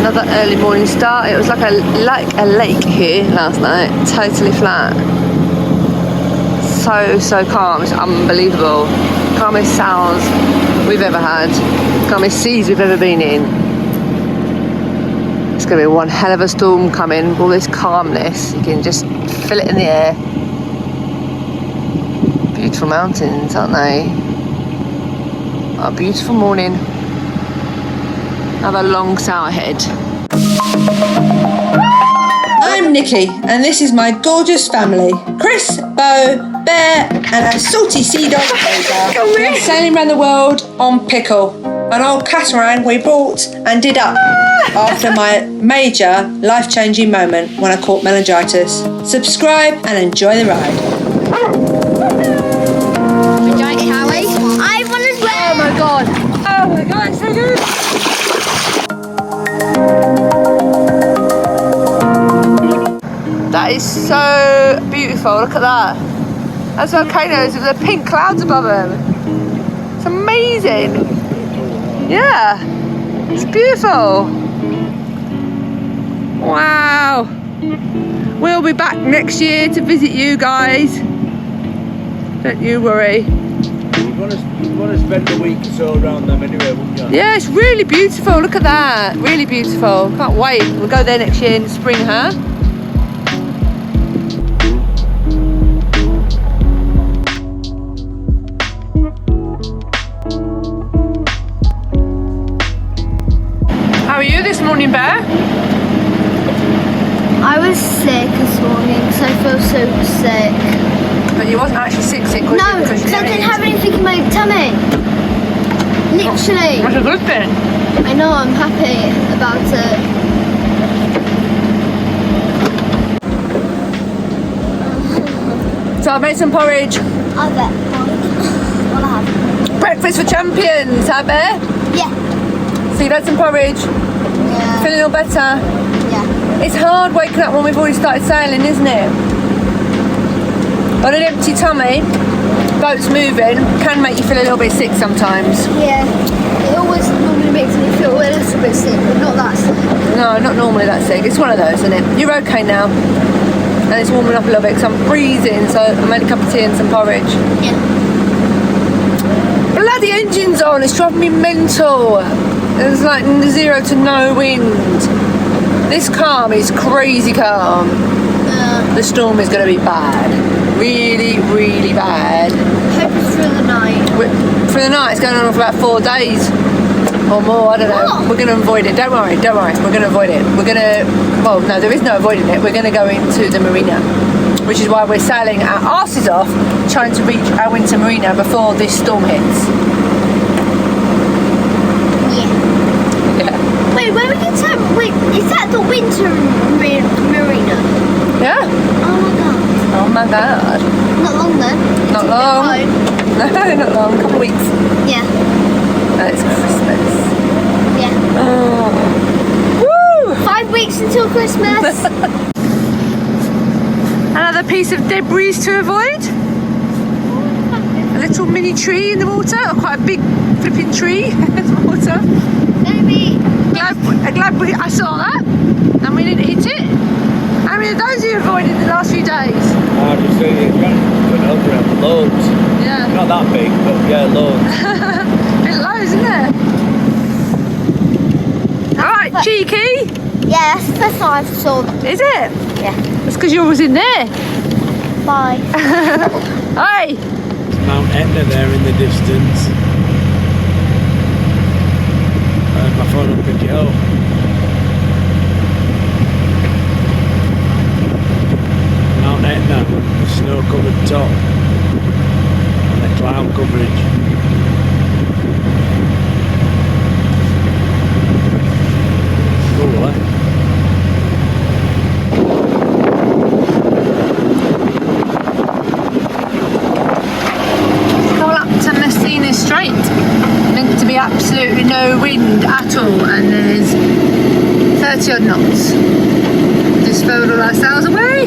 Another early morning start. It was like a lake here last night, totally flat. So calm, it's unbelievable. Calmest sounds we've ever had, calmest seas we've ever been in. It's going to be one hell of a storm coming with all this calmness. You can just feel it in the air. Beautiful mountains, aren't they? Oh, beautiful morning. Another long sail ahead. I'm Nikki, and this is my gorgeous family. Chris, Bo, Bear, and a salty sea dog, We're sailing around the world on Pickle, an old catamaran we bought and did up after my major life-changing moment when I caught meningitis. Subscribe and enjoy the ride. Enjoy it, Howie. I want as well. Oh my god. Oh my god, it's so good. That is so beautiful. Look at that. That's volcanoes with the pink clouds above them. It's amazing. Yeah. It's beautiful. Wow. We'll be back next year to visit you guys. Don't you worry. You'd want to spend a week or so around them anyway, wouldn't you? Yeah, it's really beautiful. Look at that. Really beautiful. Can't wait. We'll go there next year in the spring, huh? How are you this morning, Bear? I was sick this morning because I feel so sick. But you wasn't actually sick, was you? No, because I didn't have anything in my tummy. Literally. That's a good thing. I know, I'm happy about it. So I've made some porridge. I'll bet. What I have. Breakfast for champions, huh, Bear? Yeah. So you've had some porridge. Yeah. Feeling a little better? Yeah. It's hard waking up when we've already started sailing, isn't it? On an empty tummy, boats moving, can make you feel a little bit sick sometimes. Yeah. It always normally makes me feel a little bit sick, but not that sick. No, not normally that sick. It's one of those, isn't it? You're okay now. And it's warming up a little bit because I'm freezing, so I made a cup of tea and some porridge. Yeah. Bloody engine's on, it's driving me mental. There's like 0 to no wind. This calm is crazy calm. The storm is going to be bad. Really, really bad. Hope it's through the night. For the night, it's going on for about 4 days or more, I don't know. What? We're going to avoid it. Don't worry, we're going to avoid it. We're going to, well, no, there is no avoiding it. We're going to go into the marina, which is why we're sailing our arses off, trying to reach our winter marina before this storm hits. Yeah. Wait, when we get to... Wait, is that the winter marina? Yeah. Oh my god. Oh my god. Not long then. Not long. No, not long. A couple of weeks. Yeah. And it's Christmas. Yeah. Oh. Woo! 5 weeks until Christmas. Another piece of debris to avoid. A little mini tree in the water, or quite a big flipping tree in the water. I saw that, and we didn't hit it. How many of those have you avoided in the last few days? I just see it going over it, loads. Yeah. Not that big, but yeah, loads. Bit low, isn't it? Alright, cheeky. Yeah, that's the first time I saw them. Is it? Yeah. That's because you was in there. Bye. Hi. Mount Etna there in the distance. My phone will pick it up. Mount Etna, the snow-covered top, and the cloud coverage. Cool, eh? Coming up to Messina Strait. Meant to be absolutely no wind at all, and there's 30 odd knots. Just furled all our sails away.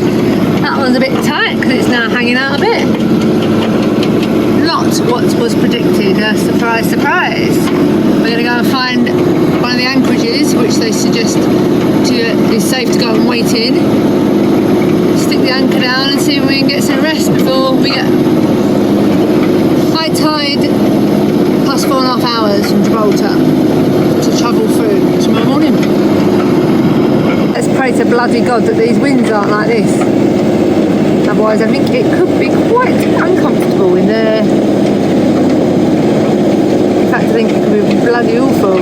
That one's a bit tight because it's now hanging out a bit. Lots what was predicted. Surprise, surprise. We're going to go and find one of the anchorages, which they suggest is safe to go and wait in. Stick the anchor down and see if we can get some rest before we get high tide plus 4.5 hours from Gibraltar to travel through tomorrow morning. Let's pray to bloody God that these winds aren't like this. Otherwise I think it could be quite uncomfortable in there. In fact I think it could be bloody awful.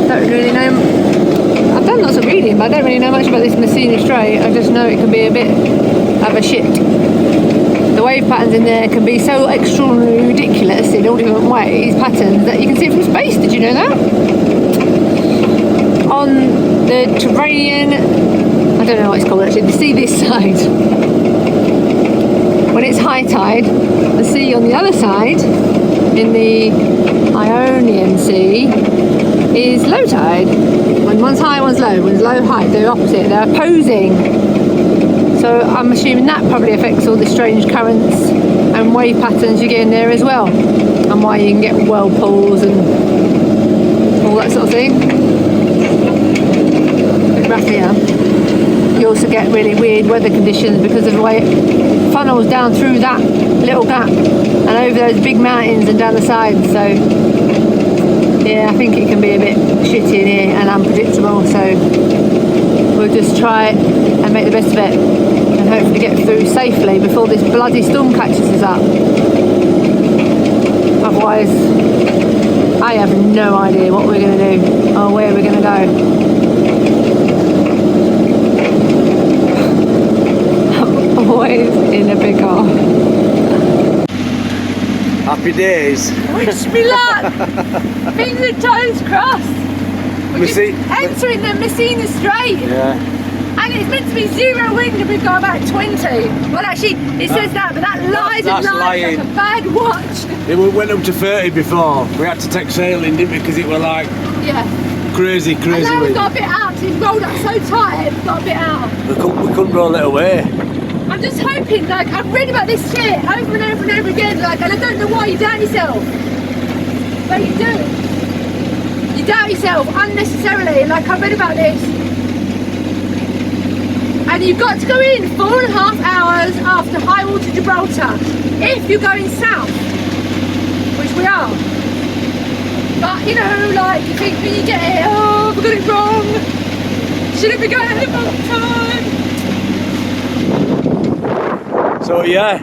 Don't really know. I've done lots of reading, but I don't really know much about this Messina Strait. I just know it can be a bit of a shit. The wave patterns in there can be so extraordinarily ridiculous in all different ways, patterns, that you can see it from space. Did you know that? On the Terranean, I don't know what it's called actually, the sea this side, when it's high tide, the sea on the other side, in the Ionian Sea, is low tide. When one's high, one's low. When it's low, high, they're opposite, they're opposing. So I'm assuming that probably affects all the strange currents and wave patterns you get in there as well, and why you can get whirlpools and all that sort of thing. Bit rough here. You also get really weird weather conditions because of the way it funnels down through that little gap and over those big mountains and down the sides. So yeah, I think it can be a bit shitty in here and unpredictable, so we'll just try and make the best of it and hopefully get through safely before this bloody storm catches us up. Otherwise, I have no idea what we're going to do or where we're going to go. I'm always in a pickle. Happy days. Wish me luck. Fingers and toes crossed. We're just entering the Messina Strait. Yeah. And it's meant to be 0 wind and we've got about 20. Well actually it says that, but that lies and lies like a bad watch. It went up to 30 before. We had to take sailing, didn't we? Because it was like crazy and now wind. we've got a bit out. It's rolled up so tight, we've got a bit out. We couldn't roll it away. I'm just hoping, like, I've read about this shit over and over and over again, like, and I don't know why you doubt yourself. But you do. You doubt yourself unnecessarily, like, I've read about this. And you've got to go in 4.5 hours after high water Gibraltar, if you're going south, which we are. But, you know, like, you think when you get here, oh, we got it wrong. Shouldn't be going at the wrong time. So yeah,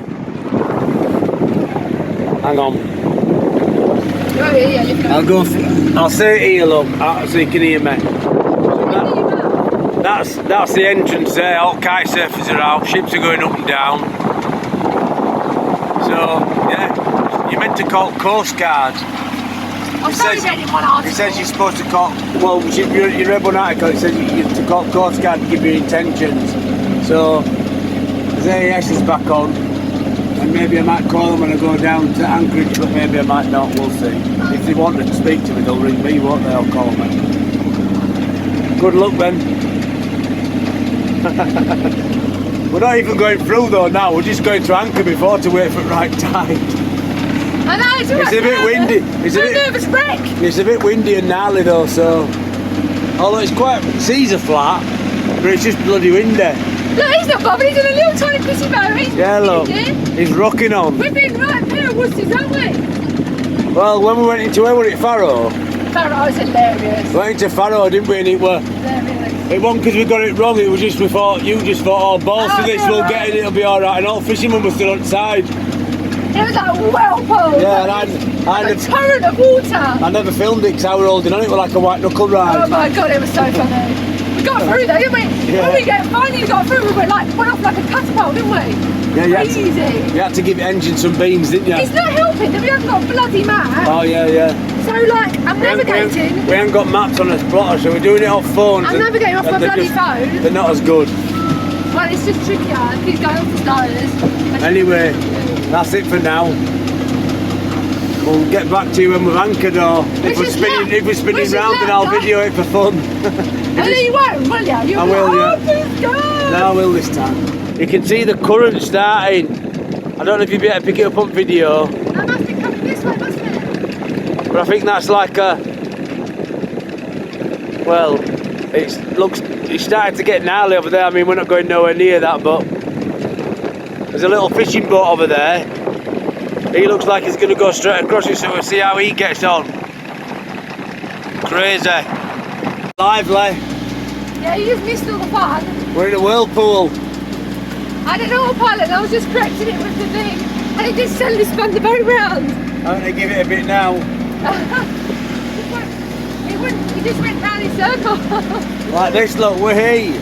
hang on. I'll say it here, look, so you can hear me. That's the entrance there. All kite surfers are out. Ships are going up and down. So yeah, you're meant to call Coast Guard. It says you're supposed to call. Well, you read one article. It says you have to call Coast Guard to give your intentions. So. The AES is back on, and maybe I might call them when I go down to Anchorage, but maybe I might not, we'll see. If they want to speak to me, they'll ring me, won't they? Or call me. Good luck then. We're not even going through though now, we're just going to anchor before to wait for the right tide. I know, it's a bit windy. Nervous wreck. It's a bit windy and gnarly though, so. Although it's quite, seas are flat, but it's just bloody windy. Look, he's not bothered, he's in a little tiny pissy boat. Yeah, look, he's rocking on. We've been right there at Worcesters, haven't we? Well, when we went into, where were it, Faro? Faro's hilarious. We went into Faro, didn't we, and it were... Hilarious. It wasn't because we got it wrong, it was just we thought, you just thought, oh, balls to this, we'll get it, it'll be alright, and all fishermen were still on the side. It was like a whirlpool. Yeah, and a torrent of water. I never filmed it because I was holding on it, like a white knuckle ride. Oh my god, it was so funny. We got through though, didn't we? Yeah. When we finally got through, we went off like a catapult, didn't we? Yeah, easy. You had to give the engine some beans, didn't you? It's not helping that we haven't got a bloody map. Oh yeah. So like, I'm navigating. We haven't got maps on a plotter, so we're doing it off phones. I'm navigating off my bloody phone. They're not as good. Well, it's just trickier. It keeps going off the starters. Anyway, that's it for now. We'll get back to you when we've anchored, or if we're spinning round, then I'll video it for fun. And then you won't, will you? I will, yeah. Please go. No, I will this time. You can see the current starting. I don't know if you'd be able to pick it up on video, That must have come this way, mustn't it? but I think that's like a, well, it's starting to get gnarly over there. I mean, we're not going nowhere near that, but there's a little fishing boat over there. He looks like he's going to go straight across it, so we'll see how he gets on. Crazy. Lively. Yeah, you just missed all the fun. We're in a whirlpool. I didn't know what pilot, I was just correcting it with the thing. And it just suddenly spun the boat round. I'm going to give it a bit now. He just went round in circles. Like this, look, we're here.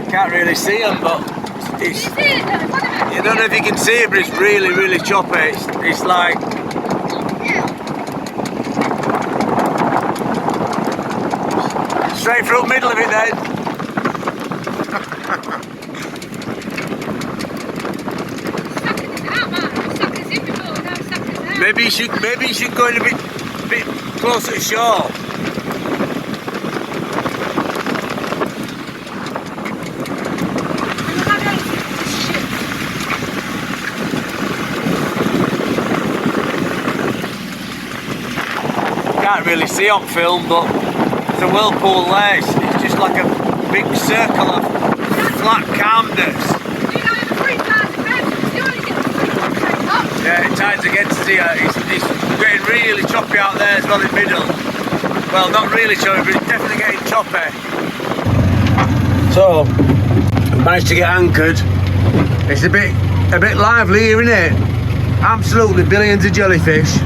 Can't really see them, but it's, you don't know if you can see it, but it's really, really choppy. It's like, straight through the middle of it then. Maybe you should go in a bit closer to shore. Can't really see on film, but it's a whirlpool there. It's just like a big circle of flat calmness. Yeah, it tides against here. It's getting really choppy out there as well in the middle. Well, not really choppy, but it's definitely getting choppy. So, managed to get anchored. It's a bit lively here, isn't it? Absolutely billions of jellyfish.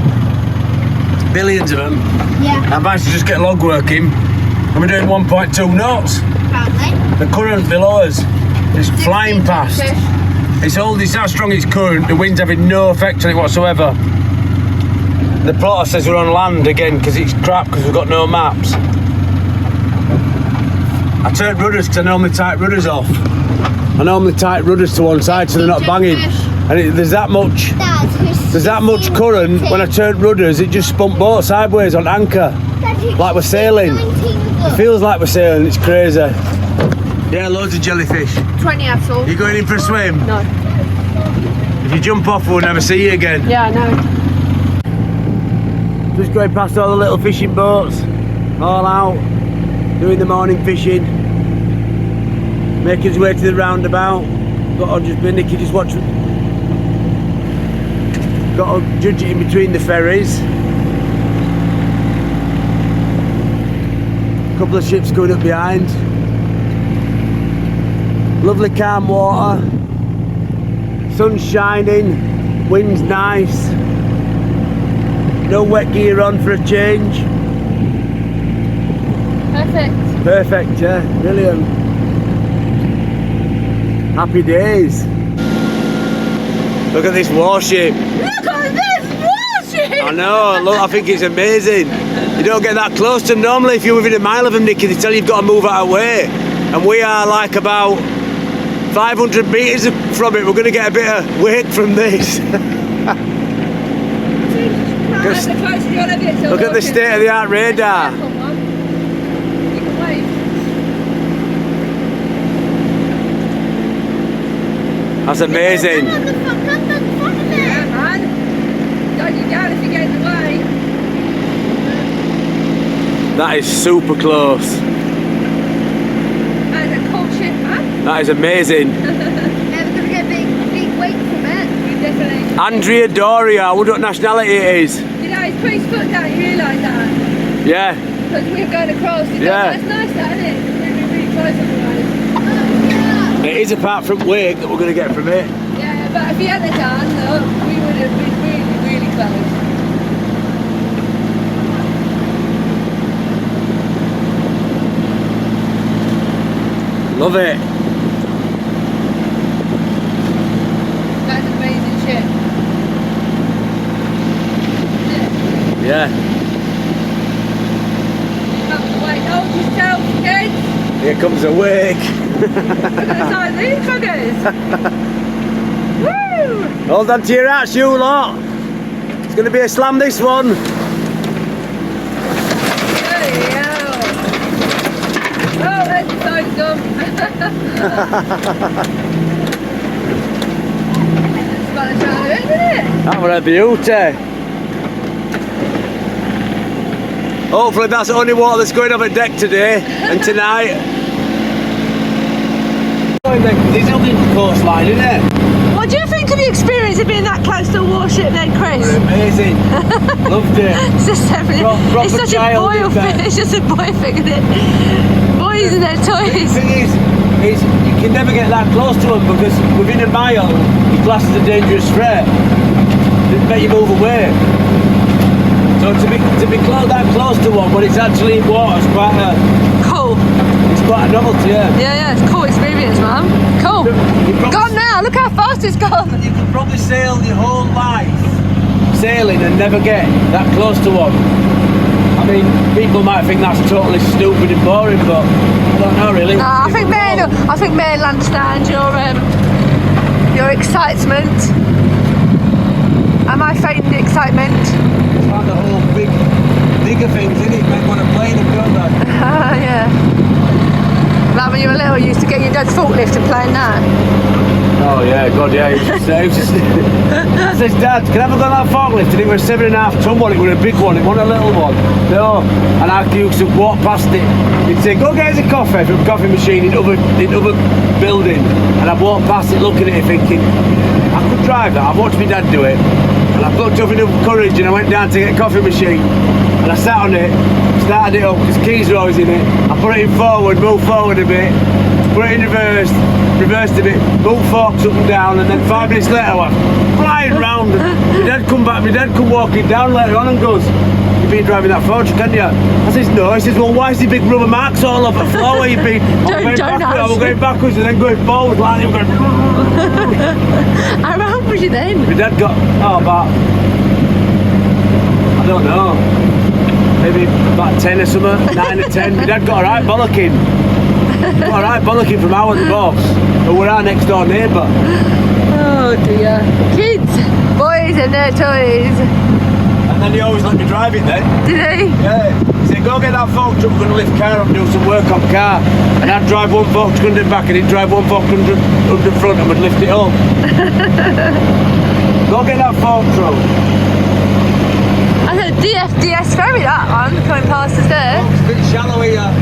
Billions of them. Yeah. I managed to just get log working. And we're doing 1.2 knots. Apparently. The current below us is flying past. It's how strong it's current, the wind's having no effect on it whatsoever. The plotter says we're on land again because it's crap because we've got no maps. I turned rudders because I normally tight rudders off. I normally tight rudders to one side so they're not banging. And there's that much current, when I turned rudders it just spun boat sideways on anchor. Like we're sailing. It feels like we're sailing, it's crazy. Yeah, loads of jellyfish. 20 that's all. You going in for a swim? No. If you jump off, we'll never see you again. Yeah, I know. Just going past all the little fishing boats, all out, doing the morning fishing, making his way to the roundabout. Got to just be Nicky, just watch. Got to judge it in between the ferries. A couple of ships going up behind. Lovely calm water, sun's shining, wind's nice, no wet gear on for a change. Perfect. Perfect, yeah, brilliant. Happy days. Look at this warship. Look at this warship! I know, look, I think it's amazing. You don't get that close to them normally. If you're within a mile of them, Nicky, they tell you you've got to move out of the way. And we are like about 500 metres from it. We're going to get a bit of wake from this. Look at the state of the art radar. That's amazing. Yeah, man. Don't you down if you get in the way. That is super close. That is a cool ship, man. That is amazing. Yeah, we're gonna get a big weight from it. We definitely. Andrea Doria, I wonder what nationality it is. You know, he's put his foot down, you realise that? Yeah. Because we're going across. Yeah. That's nice, that, isn't it? It's really, really close otherwise. It is apart from wake that we're going to get from it. Yeah, but if he hadn't done, look, we would have been really, really close. Love it. That's an amazing ship. Yeah. Comes away. Hold yourself, kids. Here comes a wake. Look at the size of these buggers. Woo! Hold on to your hats, you lot. It's going to be a slam, this one. it's done. It's got a try, isn't it? That was a beauty. Hopefully that's the only water that's going over deck today and tonight. It's looking coastline, isn't it? What do you think of the experience of being that close to a warship then, Chris? It's amazing. Loved it. It's just definitely, it's such a boy thing. It's just a boy thing, isn't it? Boys and their toys. The thing is you can never get that close to them because within a mile, your glass is a dangerous threat. They make you move away. So to be that close to one when it's actually in water is quite a cool. It's quite a novelty, yeah. Yeah, it's a cool experience, man. Cool. Gone now. Look how fast it's gone. You could probably sail your whole life sailing and never get that close to one. I mean, people might think that's totally stupid and boring, but I don't know really. Nah, I think men understand your excitement. Am I fading the excitement? It's like the whole bigger things, isn't it? Men want to play them, don't they? Yeah. Like when you were little, you used to get your dad's forklift and playing that. Oh yeah, God yeah. He says, Dad, can I have a go on that forklift? And it was 7.5 ton one, it was a big one, it wasn't a little one. No. And I used to walk past it. He'd say, go get us a coffee from a coffee machine in other building. And I'd walk past it looking at it thinking, I could drive that. I watched my dad do it. And I plucked up enough courage and I went down to get a coffee machine. And I sat on it, started it up, because keys were always in it. I put it in forward, moved forward a bit, put it in reverse, reversed a bit, moved forks up and down, and then 5 minutes later I was flying round. My dad come walking down later on and goes, you've been driving that forge, can you? I says, no. He says, well, why is the big rubber marks all over the floor where you've been? I was going backwards and then going forward like him going. How old was you then? My dad got, about, I don't know, maybe about 10 or something, 9 or 10. My dad got a right bollocking. Got a right bollocking from our boss, who were our next door neighbour. Oh dear. Kids, boys and their toys. And then he always let me drive it then. Did he? Yeah. He said, go get that fork truck, we're going to lift car up and do some work on car. And I'd drive one fork truck under the back and he'd drive one fork under the front and we'd lift it up. Go get that fork truck. I said DFDS ferry, that one, coming past us there. It's a bit shallow here.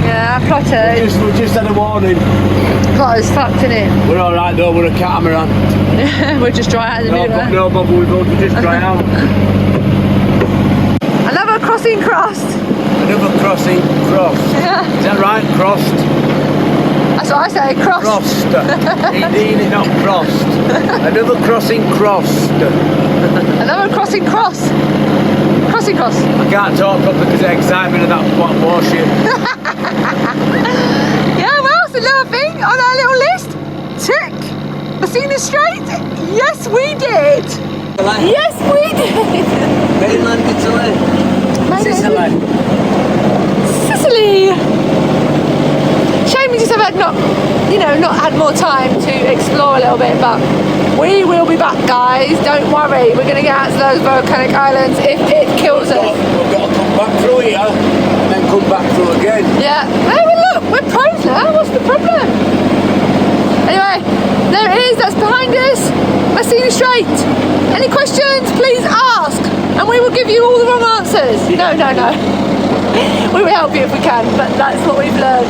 Yeah, plotter. We just had a warning. Plotter's fucked, innit? We're alright though, we're a catamaran. We'll just dry out in the middle. No bother, we'll just dry out. Another crossing crossed. Another crossing crossed. Yeah. Is that right? Crossed? That's what I say, crossed. Crossed. Indeed, not crossed. Another crossing crossed. Another crossing cross. Crossing cross. I can't talk properly because of the excitement of that warship. Yeah, well, it's another thing on our little list. Tick. Messina Strait? Yes, we did. Yes, we did. Mainland Italy. Sicily. Shame we just have not had more time to explore a little bit, but we will be back, guys. Don't worry, we're going to get out to those volcanic islands if it kills us. We've got to come back through here and then come back through again. Yeah. Hey, well, look, we're pros now. What's the problem? Anyway, there it is. That's behind us. Messina Strait. Any questions? Please ask, and we will give you all the wrong answers. No. We will help you if we can, but that's what we've learned.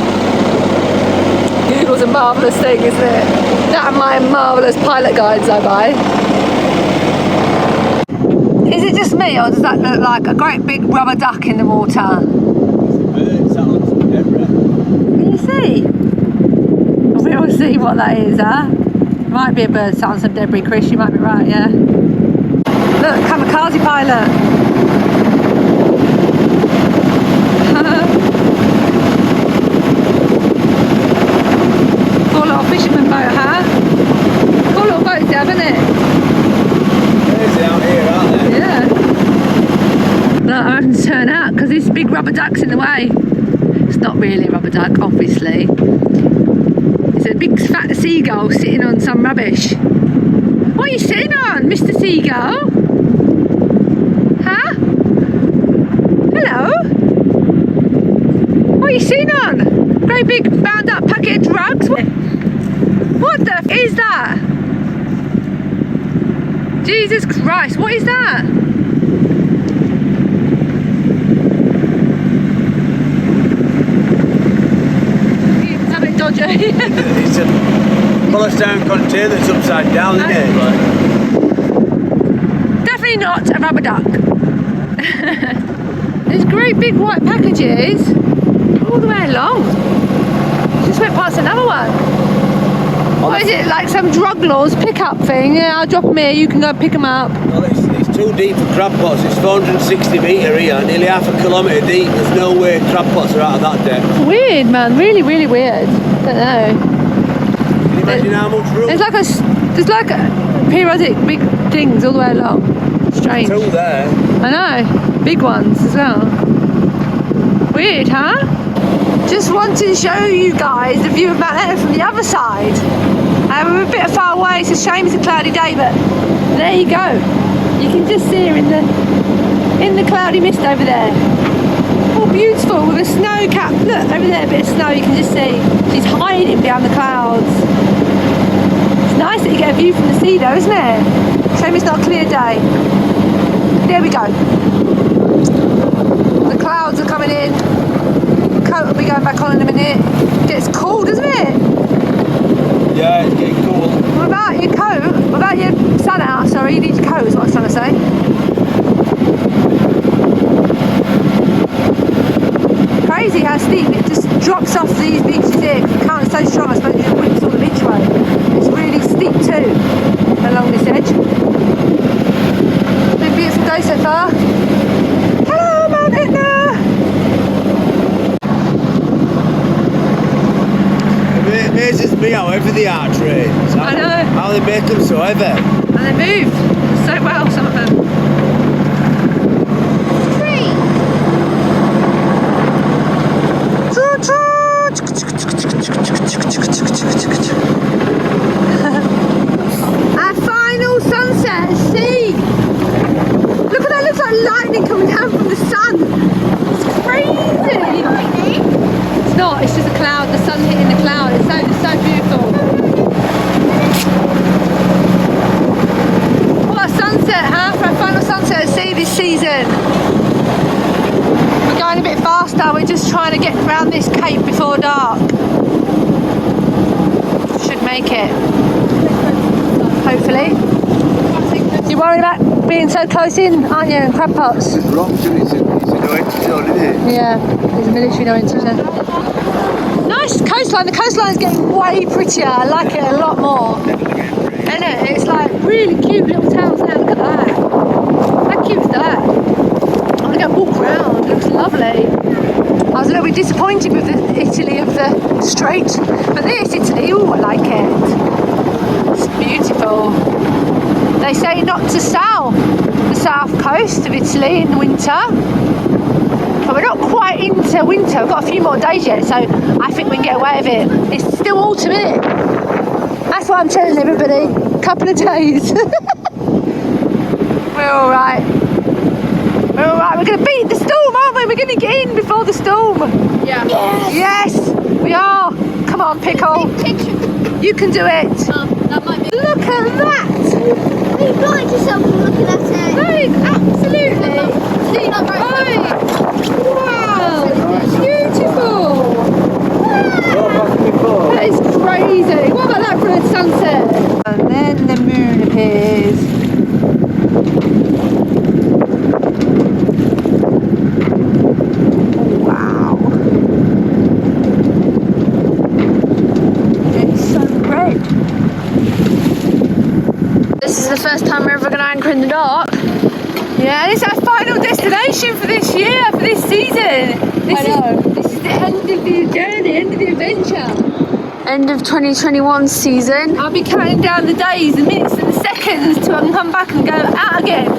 Google's a marvellous thing, isn't it? That and my marvellous pilot guides I buy. Is it just me, or does that look like a great big rubber duck in the water? Can you see? We'll see what that is, huh? Might be a bird sat on some debris, Chris, you might be right, yeah? Look, kamikaze pilot. Cool little fisherman boat, huh? Cool little boats, haven't it? Crazy out here, aren't they? Yeah. Look, I'm having to turn out because this big rubber duck's in the way. It's not really a rubber duck, obviously. It's a big fat seagull sitting on some rubbish. What are you sitting on, Mr. Seagull? Huh? Hello? What are you sitting on? great big bound up packet of drugs. What the f is that? Jesus Christ, what is that? It's a bit dodgy. It's a Palestine container that's upside down, isn't it? Definitely not a rubber duck. There's great big white packages all the way along. Just went past another one. What is it, like some drug laws pickup thing? Yeah, I'll drop them here, you can go pick them up. Well, it's too deep for crab pots. It's 460 metre here, nearly half a kilometre deep. There's no way crab pots are out of that depth. Weird, man, really, really weird. Don't know. Can you imagine how much room? There's like a periodic big things all the way along. Strange. Two there. I know, big ones as well. Weird, huh? Just wanted to show you guys the view of Mount Etna from the other side. We're a bit far away, it's a shame it's a cloudy day, but there you go. You can just see her in the cloudy mist over there. Oh, beautiful, with a snow cap. Look, over there, a bit of snow, you can just see. She's hiding behind the clouds. It's nice that you get a view from the sea though, isn't it? Shame it's not a clear day. There we go. The clouds are coming in. Coat will be going back on in a minute. It gets cold, doesn't it? Yeah, it's getting cool. What about your coat? What about your sun out? Sorry, you need your coat is what I was trying to say. Crazy how steep it just drops off these beaches here. The current's so strong, I suppose it whips all the beach away. It's really steep too, along this edge. Been beautiful day so far. Hello, Mount Etna! It amazes me how heavy they are, trains. I know. How they make them so heavy. And they move so well, some of them. Our final sunset at sea. Look at that, looks like lightning coming down from the sun. It's crazy. It's not, it's just a cloud, the sun hitting the cloud. It's so beautiful. What a sunset, huh? For our final sunset at sea this season. We're going a bit faster, we're just trying to get around this cape before dark. Should make it. Hopefully. You're worried about being so close in, aren't you, in crab pots? It's rocks and it's a no entry zone, isn't it? Yeah, there's a military no entry zone. Nice coastline, the coastline is getting way prettier, I like it a lot more. Isn't it? It's like really cute little towns now, look at that. How cute is that? I want to go walk around, it looks lovely. I was a little bit disappointed with the Italy of the Strait, but this Italy, ooh, I like it. It's beautiful. They say not to sail the south coast of Italy in the winter, but we're not quite into winter. We've got a few more days yet, so I think we can get away with it. It's still autumn, isn't it? That's what I'm telling everybody. A couple of days. We're all right. We're all right. We're going to beat the storm, aren't we? We're going to get in before the storm. Yeah. Yes, we are. Come on, Pickle. You can do it. That might be. Look at that. You blind yourself from looking at it. That is absolutely right. Wow, beautiful. That is crazy. What about that for a sunset? And then the moon appears. Wow. It's so red. This is the first time we're ever going to anchor in the dark. Yeah, and it's our final destination for this year, for this season. This is the end of the journey, end of the adventure. End of 2021 season. I'll be counting down the days, the minutes and the seconds till I can come back and go out again.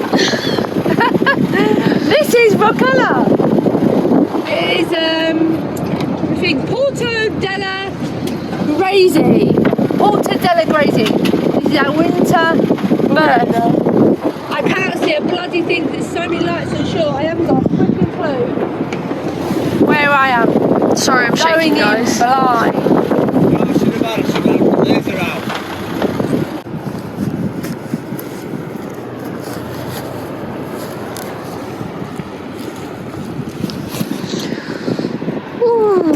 This is Volcanic. It is, I think, Porto della Grazie. Porto della Grazie. This is our winter berth. I cannot see a bloody thing. There's so many lights on shore. I haven't got a freaking clue where I am. Sorry, I'm Going shaking, in guys. blind. No, I should have had the laser out. Ooh,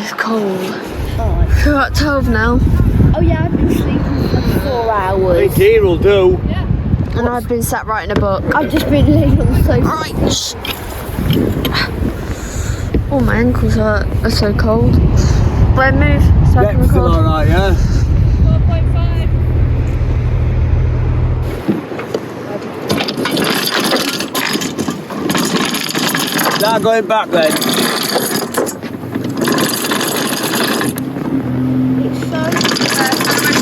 it's cold. We're at 12 now, Oh yeah, I've been sleeping for 4 I hours. think here will do. and I've been sat writing a book. I've just been laying on the sofa. Right. shh. Oh, my ankles hurt. They're so cold. Brent, move so I can Depth's still record. alright, yeah? 4.5. Now going back then.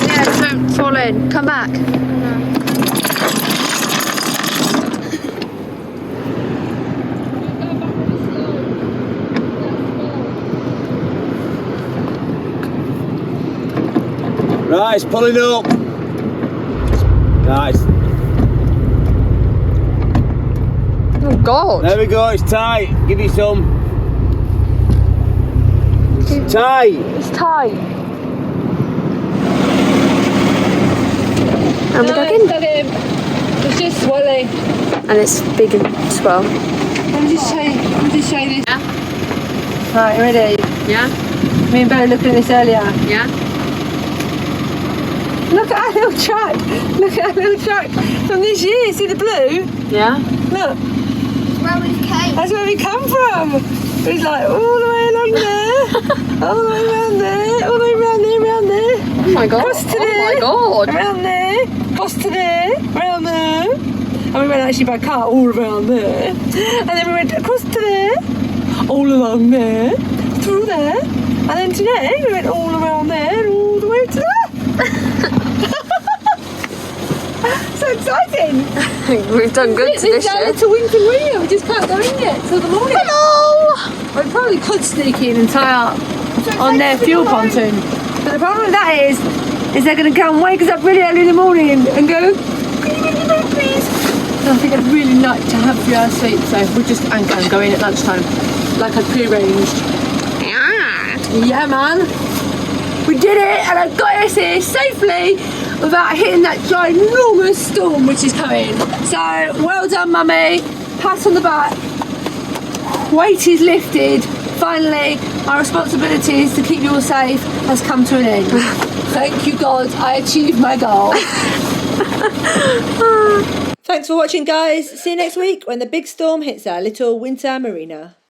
Yeah, don't fall in. Come back. Right, it's pulling up. Nice. Oh, God. There we go, it's tight. Give you some. It's tight. It's tight. And we're going. It's just swelling. And it's big as well. Let me just show you this. Yeah. Right, you ready? Yeah. Me and Beau were looking at this earlier. Yeah. Look at our little track. Look at our little track from this year. See the blue? Yeah. Look, Where we came. that's where we come from. It's like all the way along there, all the way around there, all the way around there, around there. Oh my God. Across to Oh there. my God. Around there, across to there, around there. And we went actually by car all around there. And then we went across to there, all along there, through there. And then today we went all around there and all the way to there. So exciting! We've done good to this It's our year. little winter marina. We just can't go in yet till the morning. Hello! We probably could sneak in and tie up on their fuel pontoon. But the problem with that is they're going to come wake us up really early in the morning and go, "Can you make me milk, please?" And I think I'd really like to have 3 hours sleep, so we'll just anchor and go in at lunchtime, like I'd pre-arranged. Yeah, man. We did it, and I got us here safely without hitting that ginormous storm which is coming. So, well done, Mummy. Pat on the back. Weight is lifted. Finally, my responsibilities to keep you all safe has come to an end. Thank you, God. I achieved my goal. Thanks for watching, guys. See you next week when the big storm hits our little winter marina.